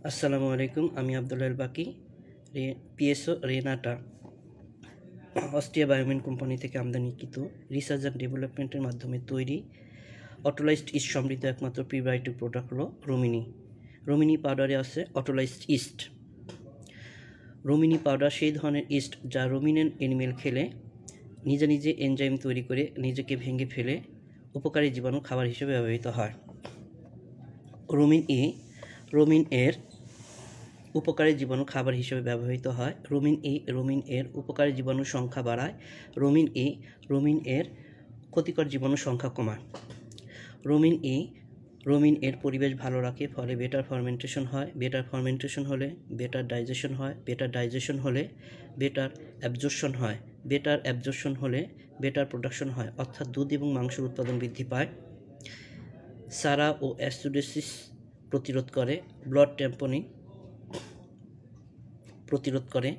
আসসালামু আলাইকুম। আমি আব্দুল বাকি। পিএসও রেনাটা অস্ট্রিয়া বায়োমিন কোম্পানি থেকে আমদানিকৃত রিসার্চ অ্যান্ড ডেভেলপমেন্টের মাধ্যমে তৈরি অটোলাইজড ইস্ট সমৃদ্ধ একমাত্র প্রিবায়োটিক প্রোডাক্ট হলো রোমিনি। রোমিনি পাউডারে আছে অটোলাইজড ইস্ট। রোমিনি পাউডার সেই ধরনের ইস্ট যা রোমিনেন্ট এনিমেল খেলে নিজে নিজে এনজাইম তৈরি করে নিজেকে ভেঙে ফেলে উপকারী জীবাণু খাবার হিসেবে ব্যবহৃত হয়। রোমিন এর উপকারী জীবাণু খাবার হিসেবে ব্যবহৃত হয়। রোমিন এর উপকারী জীবাণুর সংখ্যা বাড়ায়। রোমিন এর ক্ষতিকর জীবাণুর সংখ্যা কমায়। রোমিন এর পরিবেশ ভালো রাখে, ফলে বেটার ফার্মেন্টেশন হয়। বেটার ফার্মেন্টেশন হলে বেটার ডাইজেশন হয়। বেটার ডাইজেশন হলে বেটার অ্যাবজর্পশন হয়। বেটার অ্যাবজর্পশন হলে বেটার প্রোডাকশন হয়, অর্থাৎ দুধ এবং মাংসের উৎপাদন বৃদ্ধি পায়। সারা ও অ্যাসিডোসিস প্রতিরোধ করে। ব্লাড ট্যাম্পনিং প্রতিরোধ করে।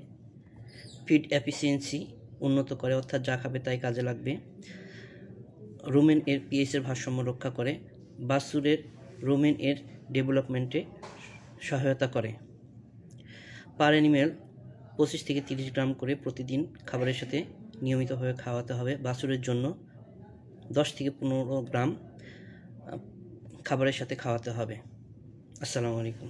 ফিড এফিসিয়েন্সি উন্নত করে, অর্থাৎ যা খাবে তাই কাজে লাগবে। রোমেন এর পিএইচের ভারসাম্য রক্ষা করে। বাছুরের রোমেন এর ডেভেলপমেন্টে সহায়তা করে। পার অ্যানিমেল 25 থেকে 30 গ্রাম করে প্রতিদিন খাবারের সাথে নিয়মিতভাবে খাওয়াতে হবে। বাছুরের জন্য 10 থেকে 15 গ্রাম খাবারের সাথে খাওয়াতে হবে। আসসালামু আলাইকুম।